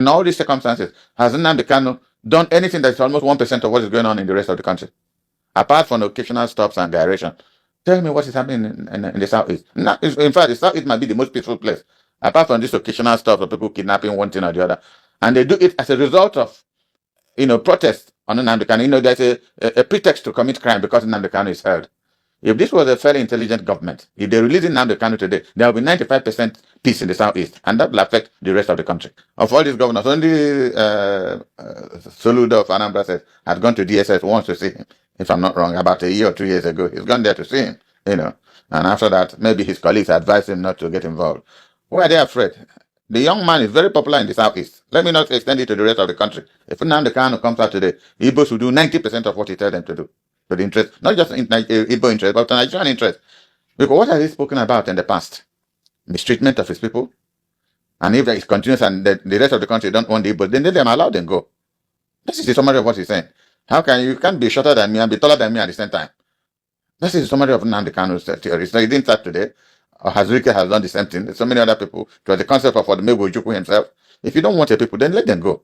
In all these circumstances, has Nnamdi Kanu done anything that's almost 1% of what is going on in the rest of the country? Apart from occasional stops and gyration. Tell me what is happening in the Southeast. In fact, the Southeast might be the most peaceful place. Apart from this occasional stuff of people kidnapping one thing or the other. And they do it as a result of, protest on Nnamdi Kanu. There's a pretext to commit crime because Nnamdi Kanu is held. If this was a fairly intelligent government, if they release Nnamdi Kanu today, there will be 95% peace in the Southeast, and that will affect the rest of the country. Of all these governors, only Soludo of Anambra says had gone to DSS once to see him, if I'm not wrong, about a year or 2 years ago. He's gone there to see him, and after that, maybe his colleagues advised him not to get involved. Why are they afraid? The young man is very popular in the Southeast. Let me not extend it to the rest of the country. If Nnamdi Kanu comes out today, Igbos will do 90% of what he tells them to do. To the interest, not just in Igbo interest, but Nigerian interest. Because what has he spoken about in the past? Mistreatment of his people. And if it continues and the rest of the country don't want the Igbo, then let them allow them go. This is the summary of what he's saying. You can't be shorter than me and be taller than me at the same time? This is the summary of Nnamdi Kanu's theory. So he didn't start today. Or Hazurike has done the same thing. There's so many other people. It was the concept of Odumegwu Ojukwu himself. If you don't want your people, then let them go.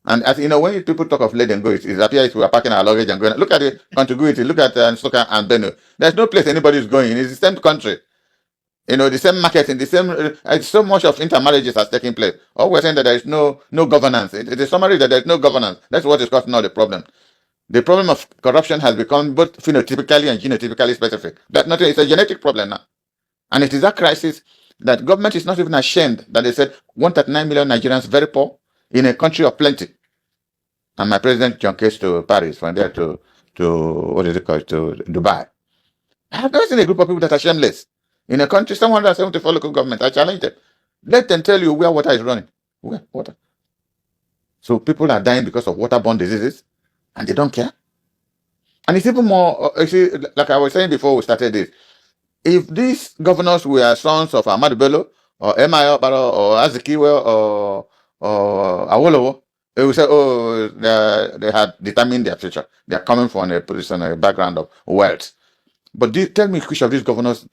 And as when people talk of let them go, it appears we are packing our luggage and going. Look at the contiguity. Look at Nsukka and Benue. There's no place anybody is going. It's the same country. The same marketing, the same. So much of intermarriages has taken place. All we're saying that there is no governance. It's a summary that there is no governance. That's what is causing all the problem. The problem of corruption has become both phenotypically and genotypically specific. That's nothing. It's a genetic problem now, and it is that crisis that government is not even ashamed that they said 139 million Nigerians very poor in a country of plenty. And my president John case to Paris, from there to what is it called, to Dubai. I have never seen a group of people that are shameless. In a country, 774 local governments, I challenge them. Let them tell you where water is running. Where water? So people are dying because of waterborne diseases, and they don't care. And it's even more, like I was saying before we started this, if these governors were sons of Ahmadu Bello, or M.I. Obaro, or Azikiwe, or Awolowo, they will say, oh, they had determined their future. They are coming from a position, a background of wealth. But tell me which of these governors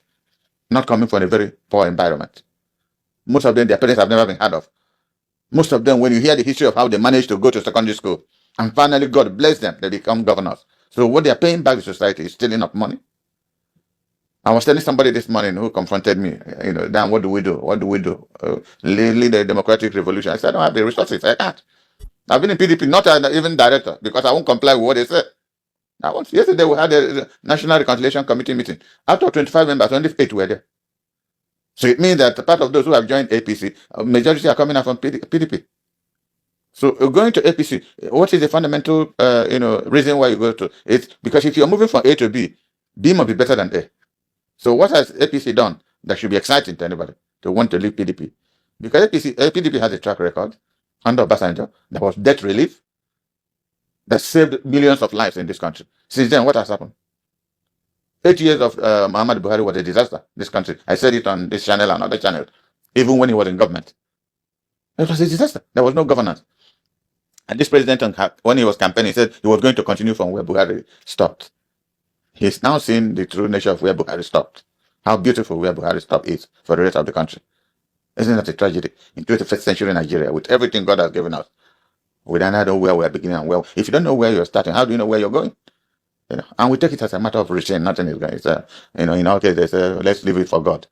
not coming from a very poor environment? Most of them, their parents have never been heard of. Most of them, when you hear the history of how they managed to go to secondary school, and finally God bless them, they become governors. So what they are paying back to society is stealing up money. I was telling somebody this morning who confronted me, Dan, what do we do? What do we do? Lead a democratic revolution. I said, I don't have the resources. I can't. I've been in PDP, not even director, because I won't comply with what they said. Yesterday we had a National Reconciliation Committee meeting. Out of 25 members, only 8 were there. So it means that part of those who have joined APC, majority are coming out from PDP. So going to APC, what is the fundamental reason why you go to? It's because if you're moving from A to B, B must be better than A. So what has APC done that should be exciting to anybody to want to leave PDP? Because PDP has a track record under Obasanjo. There was debt relief that saved millions of lives in this country. Since then, what has happened? 8 years of Muhammad Buhari was a disaster, this country. I said it on this channel and other channels, even when he was in government. It was a disaster. There was no governance. And this president, when he was campaigning, said he was going to continue from where Buhari stopped. He's now seeing the true nature of where Buhari stopped. How beautiful where Buhari stopped is for the rest of the country. Isn't that a tragedy? In 21st century Nigeria, with everything God has given us, we don't know where we are beginning and where. If you don't know where you're starting, how do you know where you're going? And we take it as a matter of routine. Nothing is going. It's in our case, they say, let's leave it for God.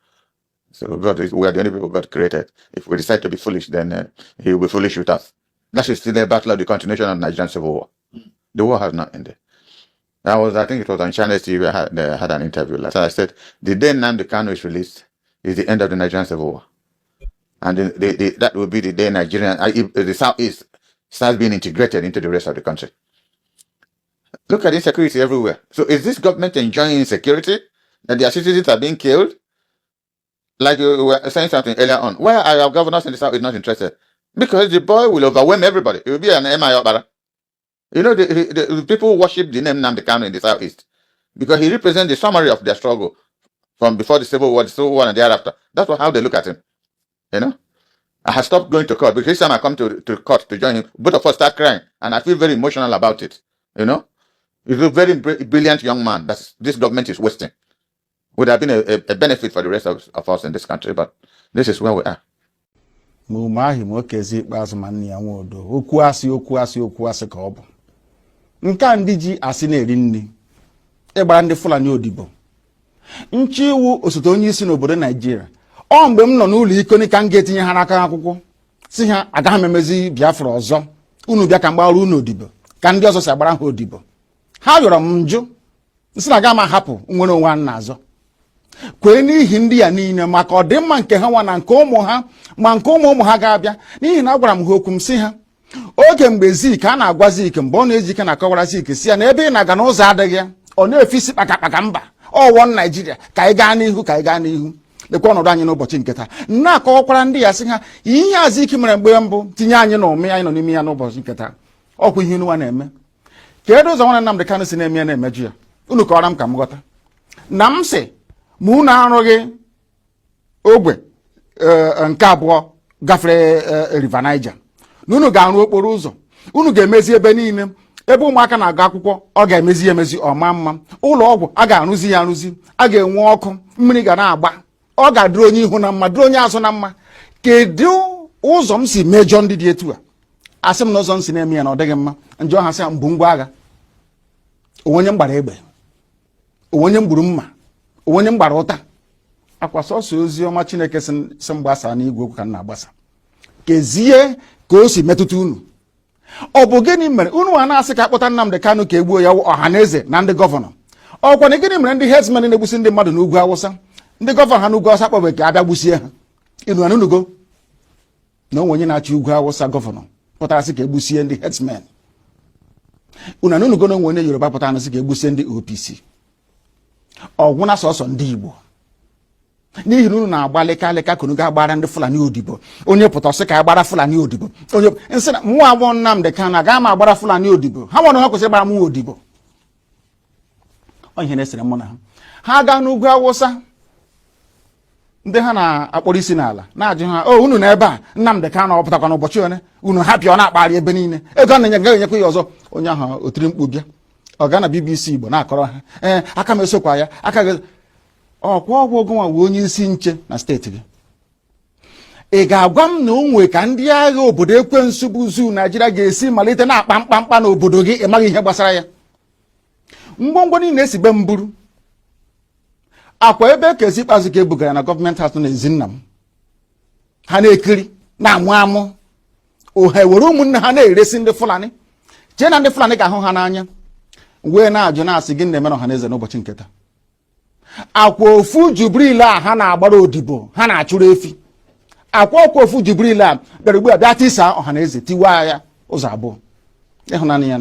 So we are the only people God created. If we decide to be foolish, then He will be foolish with us. That is still a battle of the continuation of the Nigerian Civil War. The war has not ended. I think it was on Channel TV. They had an interview. Last I said, the day Nnamdi Kanu is released is the end of the Nigerian Civil War, and that will be the day the Southeast starts being integrated into the rest of the country. Look at insecurity everywhere. So is this government enjoying insecurity that their citizens are being killed? Like you were saying something earlier on. Why are our governors in the South not interested? Because the boy will overwhelm everybody. It will be an M.I. Obara. The people worship the name Nnamdi Kanu in the Southeast because he represents the summary of their struggle from before the Civil War, and thereafter. That's how they look at him. I have stopped going to court because each time I come to court to join him, both of us start crying, and I feel very emotional about it. He's a very brilliant young man that this government is wasting. Would have been a benefit for the rest of us in this country, but this is where we are. ma ume ahụ ma okezi ikpeazụ ma nne ya nwe odo okwu asị ka ọ bụ nke a ndị ji asị na-eri nri ịgbara ndị Fulani odibo nchi iwu osote onye isi n'obodo Naijiria ọ mgbe m nọ n'ụlọ ikoni ka m ga-etinye ha n'aka akwụkwọ si ha agaghị m emezi Biafra ọzọ unu bịa ka m gbara unu odibo ka ndị ọzọ si agbara ha odibo ha yọrọ m njụ nsị na aga m ahapụ nwere onwe a na-azọ kwee n'ihi ndị ya niile maka ọdịmma nke ha nwa na nke ụmụ ha ma nke ụmụ ha ga-abịa n'ihi na agwara m ha okwu m si ha oge mgbe Zik a na-agwa Zik mgbe ọ na-eji ike na-akọwara Zik si ya na ebe ị na-aga n'ụzọ adịghị ya ọ na-efisi kpakakpaka mba ọwọ Naijiria ka anyị gaa n'ihu lekwa ọnọdụ anyị n'ụbọchị nke taa na-akọwakwara ndị ya sị ha ihe a Zik mere mgbe mbụ tinye anyị na ụmụ anyị nọ n'ime ya n'ụbọchị nke taa ọkwa ihe unu na-eme kedu ụzọ nwanne Nnamdi Kanu si na-eme ya na-emeju ya unu kọwara m ka m ghọta na m sị ma unu arụghị ogbe nke abụọ gafere River Niger na unu ga-arụ okporo ụzọ unu ga-emezi ebe niile ebe ụmụaka na-agụ akwụkwọ ọ ga-emezi emezi ọma mma ụlọ ọgwụ a ga-arụzi ya arụzi a ga-enwe ọkụ mmiri ga na-agba ọ ga-adịrị onye ihu na mma dịrị onye azụ na mma kedu ụzọ m si mejọ ndị dị etu a asị m na ụzọ m si na-eme ya na ọ dịghị mma njọ ha sị ya mbụ ngwa agha onwenye m gbara egbe onwenye m gburu mma onwenye m gbara ụta akwa sọsọ ozi ọma Chineke si m gbasa n'igwe okwu ka m na-agbasa kezie ka o si metụta unu ọ bụ gịnị mere unu a na-asị ka akpọta Nnamdi Kanu ka egbuo ya ọha na eze na ndị gọvanọ ọkwa na gịnị mere ndị herdsmen na-egbusi ndị mmadụ n'ugwu Awụsa ndị gọvanọ ha n'ugwu Awụsa kpọbeghị ka abịa gbusie ha inu anunugo na onwe onye na-achị ugwu Awụsa gọvanọ pụtara sị ka egbusie ndị herdsmen unu anunugo na onwe onye Yoruba pụtara sị ka egbusie ndị OPC ọgwụ na sọsọ ndị Igbo n'ihi na unu na-agba leka ka unu ga-agbara ndị Fulani odibo onye pụta sị ka agbara Fulani odibo onye nsị na mụ abụọ Nnamdi Kanu agaghị m agbara Fulani odibo ha nwere ha kwesịrị gbara mụ odibo ihe na-esere mụ na ha gaa n'ugwu Awụsa ndị ha na-akpọrọ isi n'ala na-ajụ ha unu na ebe a Nnamdi Kanu ọ pụtakwa n'ụbọchị one unu hapịa ọ na-akpagharị ebe niile ego a na-enye ga-enyekwa ya ọzọ onye ahụ otiri mkpu bịa ọ gaa na BBC Igbo na-akọrọ ha aka m esokwa ya aka gị ọkwa ọgwụ ogonwa wee onye isi nche na steeti gị ị ga-agwa m na onwe ka ndị agha obodo ekwensu bụ zu Naijiria ga-esi malite na-akpa mkpamkpa n'obodo gị ị maghị ihe gbasara ya ngwongwo niile esi be mburu akwa ebe kezi ikpeazụ ka ebugara na gọọmenti atụ na Ezinna m ha na-ekiri na-amụ amụ oha were ụmụnne ha na-eresi ndị Fulani chee na ndị Fulani ga-ahụ ha n'anya wee na-ajụ na-asị gị na-eme na ọha na eze n'ụbọchị nke taa akwa ofu Jubril a ha na-agbara odibo ha na-achụrụ efi akwa ofu Jubril a bịara ugbu a bịa tisa ọha na eze tiwa ya ụzọ abụọ ịhụnanya ya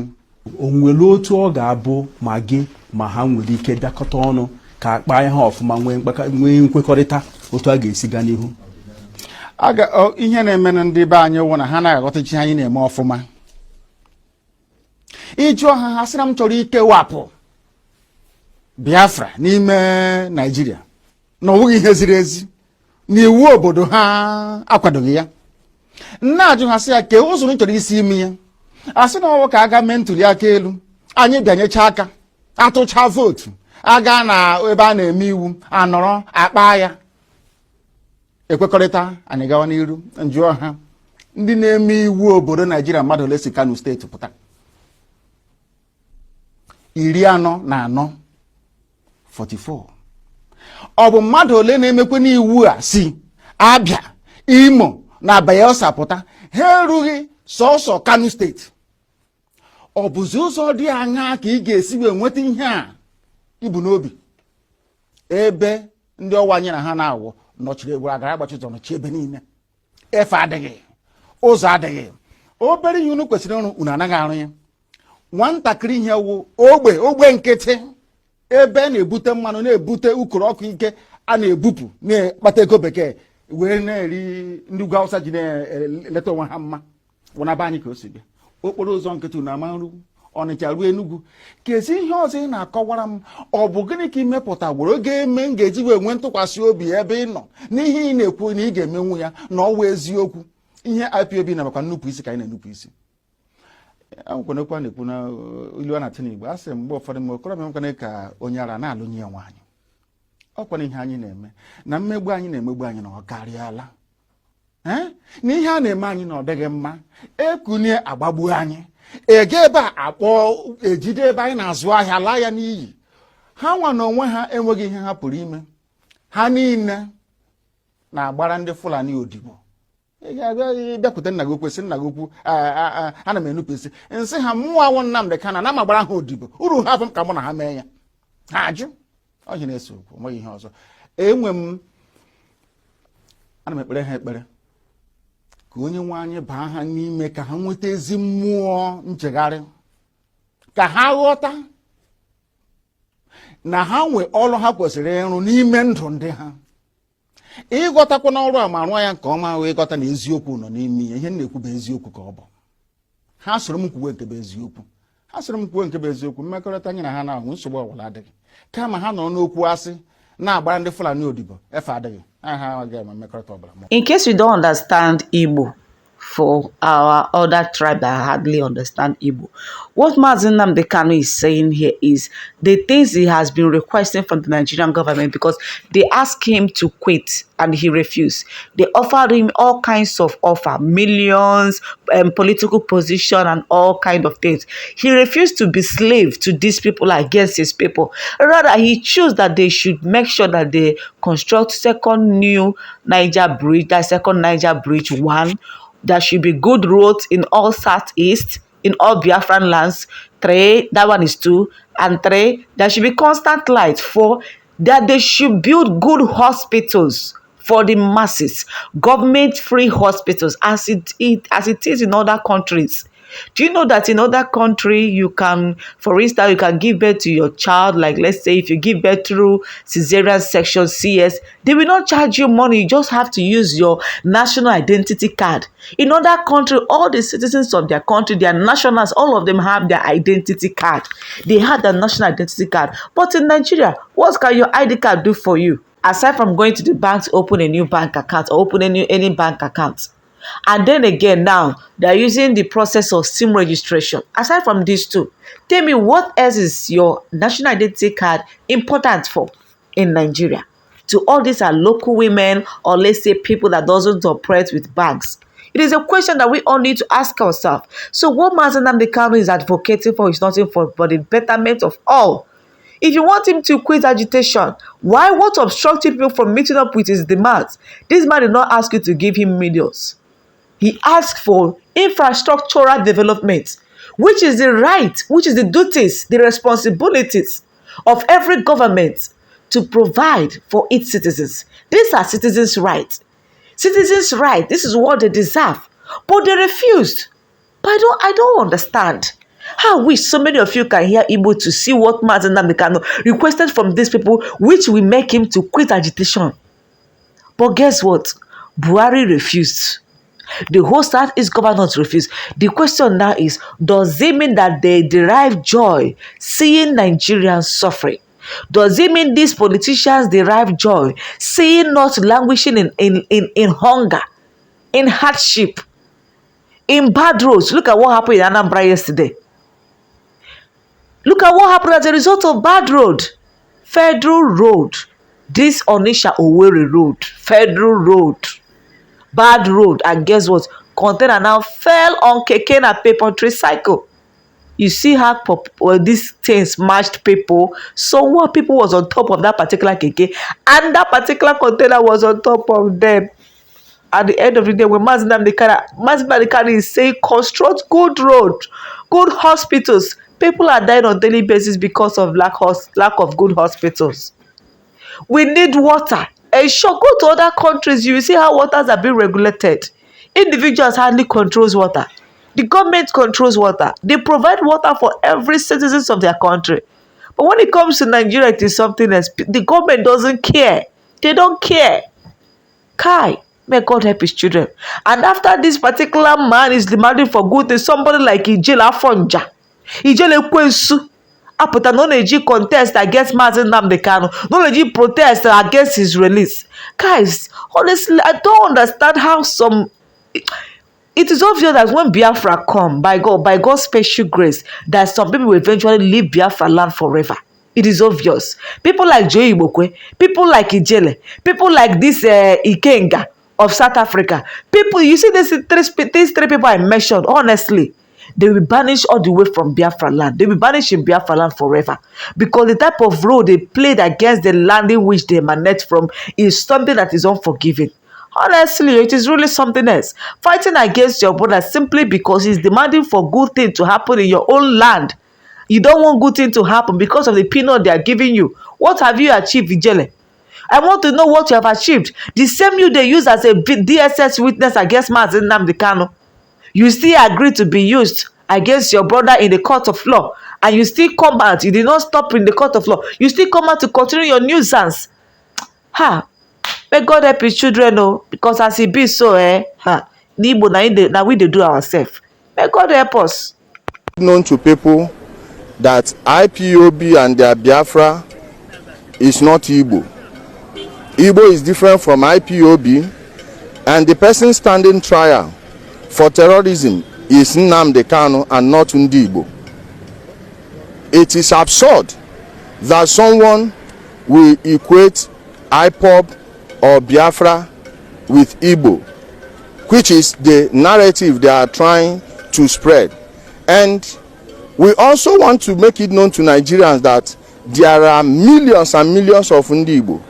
o nwere otu ọ ga-abụ ma gị ma ha nwere ike bịakọta ọnụ ka akpa ihe ọfụma nwee nkwekọrịta otu a ga-esi gaa n'ihu ihe na-eme na ndị be anyị wụ na ha na-aghọtachi anyị na-eme ọfụma ịjụọ ha sịra m chọrọ ikewapụ Biafra n'ime Naijiria na ọ bụghị ihe ziri ezi na iwu obodo ha akwadoghị ya na-ajụ ha sị ya kee ụzọ chọrọ isi ime ya asị na ọwụ ka aga mee ntuli aka elu anyị bịanyecha aka atụcha vootu aga na ebe a na-eme iwu anọrọ akpa ya ekwekọrịta anyị gawa n'iru njụọ ha ndị na-eme iwu obodo Naijiria mmadụ ole si Kano steeti pụta 44 ọ bụ mmadụ ole na-emekwe n'iwu a si Abia Imo na Bayelsa pụta ha erughị sọsọ Kano steeti ọ bụzi ụzọ dị aṅaa ka ị ga-esi wee nweta ihe a ibu n'obi ebe ndị ọwa anyị na ha na-awụ nọchiri egwuru agara agbachi ụzọ nọchi ebe niile efe adịghị ụzọ adịghị obere ihe unu kwesịrị ịrụ unu anaghị arụ ya nwatakịrị ihe wụ ogbe nkịtị ebe na-ebute mmanụ na-ebute ukoro ọkụ ike a na-ebupụ na-akpata ego bekee wee na-eri ndị ugwu Awụsa ji na-eleta onwe ha mma wụnaba anyị ka o si bịa okporo ụzọ nkịtị na amarụ Ọnịcha ruo Enugu kezi ihe ọzọ ị na-akọwara m ọ bụ gịnị ka imepụta were ga-eme m ga-eji wee nwee ntụkwasị obi ebe ị nọ n'ihe ị na-ekwu na ị ga-emenwu ya na ọwa eziokwu ihe IPOB na-abakwa nnupụ isi ka anyị na-enupụ isi akwụkwanekwa na-ekwu na ilu a na-atị n'Igbo a sị mgbe ụfọdụ m okorobịa mekwana ka onye ara na-alụnye ya nwaanyị ọkwana ihe anyị na-eme na mmegbu anyị na-emegbu anyị na ọ karịala na ihe a na-eme anyị na ọ dịghị mma ekunye agbagbu anyị ege ebe a akpọ ejide ebe anyị na-azụ ahịa laa ya n'iyi ha nwa na onwe ha enweghị ihe ha pụrụ ime ha niile na-agbara ndị Fulani odibo bịakwute nna gị okwu sị nna gị okwu ana m enupụsị nsị ha mmụọ awụ Nnamdi Kanu na m agbara ha odibo uru ha bụ m ka mụ na ha mee ya ha ajụ ọjị na-ese okwu nweghị ihe ọzọ ana m ekpere ha ekpere ka onye nwe anyị baa ha n'ime ka ha nweta ezi mmụọ nchegharị ka ha ghọta na ha nwee ọrụ ha kwesịrị ịrụ n'ime ndụ ndị ha ịghọtakwa n'ọrụ a ma rụọ ya nke ọma wee ịghọta na eziokwu nọ n'ime ya ihe m na-ekwu bụ eziokwu ka ọ bụ ha soro m kwuwe nke bụ eziokwu ha soro m kwuwe nke bụ eziokwu mmekọrịta anyị na ha na-ahụ nsogbu ọbụla adịghị kama ha nọ n'okwu asị na-agbara ndị Fulani odibo efe adịghị ha agaghị eme mmekọrịta ọbụla. In case you don't understand Igbo, for our other tribe that hardly understand Igbo, what Mazen Nnamdi Kanu is saying here is the things he has been requesting from the Nigerian government, because they asked him to quit and he refused. They offered him all kinds of offer, millions, political position and all kinds of things. He refused to be slave to these people against his people. Rather, he chose that they should make sure that they construct second new Niger bridge, that second Niger bridge one. There should be good roads in all southeast, in all Biafran lands. 3, that one is 2. And 3, there should be constant light. 4, that they should build good hospitals for the masses, government-free hospitals, as it is in other countries. Do you know that in other country you can, for instance, you can give birth to your child, like let's say if you give birth through cesarean section CS, they will not charge you money. You just have to use your national identity card. In other country, all the citizens of their country, their nationals, all of them have their identity card. They have their national identity card. But in Nigeria, what can your ID card do for you? Aside from going to the bank to open a new bank account or open any bank account. And then again, now they're using the process of SIM registration. Aside from these two, tell me what else is your national identity card important for in Nigeria? To all these are local women, or let's say people that doesn't operate with banks. It is a question that we all need to ask ourselves. So what Mazen Nnamdi Kanu is advocating for is nothing but the betterment of all. If you want him to quit agitation, why what obstructing people from meeting up with his demands? This man did not ask you to give him millions. He asked for infrastructural development, which is the right, which is the duties, the responsibilities of every government to provide for its citizens. These are citizens' rights. Citizens' rights, this is what they deserve. But they refused. But I don't understand. How I wish so many of you can hear Igbo to see what Mazen Nnamdi Kanu requested from these people, which will make him to quit agitation. But guess what? Buhari refused. The whole Southeast governors refused. The question now is, does it mean that they derive joy seeing Nigerians suffering? Does it mean these politicians derive joy seeing us languishing in hunger, in hardship, in bad roads? Look at what happened in Anambra yesterday. Look at what happened as a result of bad road. Federal road. This Onitsha Owerri road. Federal road. Bad road. And guess what? Container now fell on keke and paper tricycle. You see how these things matched people. So what people was on top of that particular keke, and that particular container was on top of them. At the end of the day, when Mazen Nnamdi Kanu is saying construct good road, good hospitals. People are dying on a daily basis because of lack of good hospitals. We need water. And sure, go to other countries, you will see how waters are being regulated. Individuals hardly controls water. The government controls water. They provide water for every citizens of their country. But when it comes to Nigeria, it is something else. The government doesn't care. They don't care. Kai, may God help his children. And after this particular man is demanding for good things, somebody like Ijele Afonja, Ijele Kwensu, apụta na ọ na-eji contest against Mazen Nnamdi Kanu, na ọ na-eji protest against his release. Guys, honestly, I don't understand how some... It is obvious that when Biafra come, by God's special grace, that some people will eventually leave Biafra land forever. It is obvious. People like Joe Ibokwe, people like Ijele, people like this Ikenga, of South Africa. People, you see these three people I mentioned, honestly, they will banish all the way from Biafra land. They will banish in Biafra land forever. Because the type of role they played against the land in which they emanate from is something that is unforgiving. Honestly, it is really something else. Fighting against your brother simply because he's demanding for good thing to happen in your own land. You don't want good thing to happen because of the peanut they are giving you. What have you achieved, Ijele? I want to know what you have achieved. The same you they use as a DSS witness against Nnamdi Kanu. You still agree to be used against your brother in the court of law, and you still come out. You did not stop in the court of law. You still come out to continue your nuisance. Ha! May God help his children, oh, because as it be so, Nibo now we dey do ourselves. May God help us. Known to people that IPOB and their Biafra is not Igbo. Igbo is different from IPOB, and the person standing trial for terrorism is Nnamdi Kanu and not Igbo. It is absurd that someone will equate IPOB or Biafra with Igbo, which is the narrative they are trying to spread. And we also want to make it known to Nigerians that there are millions and millions of Igbo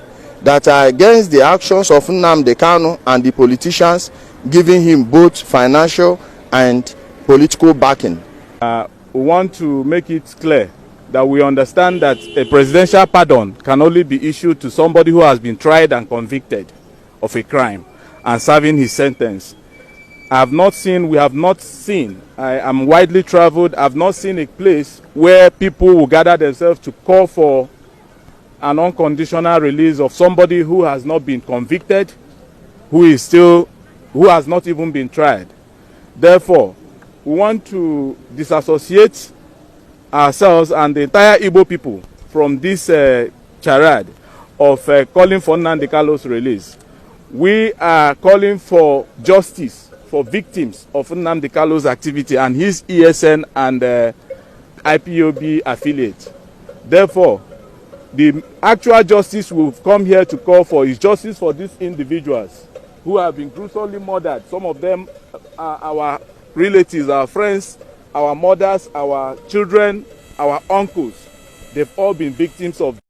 that are against the actions of Nnamdi Kanu and the politicians giving him both financial and political backing. We want to make it clear that we understand that a presidential pardon can only be issued to somebody who has been tried and convicted of a crime and serving his sentence. We have not seen, I am widely traveled, I have not seen a place where people will gather themselves to call for an unconditional release of somebody who has not been convicted, who has not even been tried. Therefore, we want to disassociate ourselves and the entire Igbo people from this charade of calling for Nnamdi Kanu's release. We are calling for justice for victims of Nnamdi Kanu's activity and his ESN and IPOB affiliate. Therefore, the actual justice we've come here to call for is justice for these individuals who have been gruesomely murdered. Some of them are our relatives, our friends, our mothers, our children, our uncles. They've all been victims of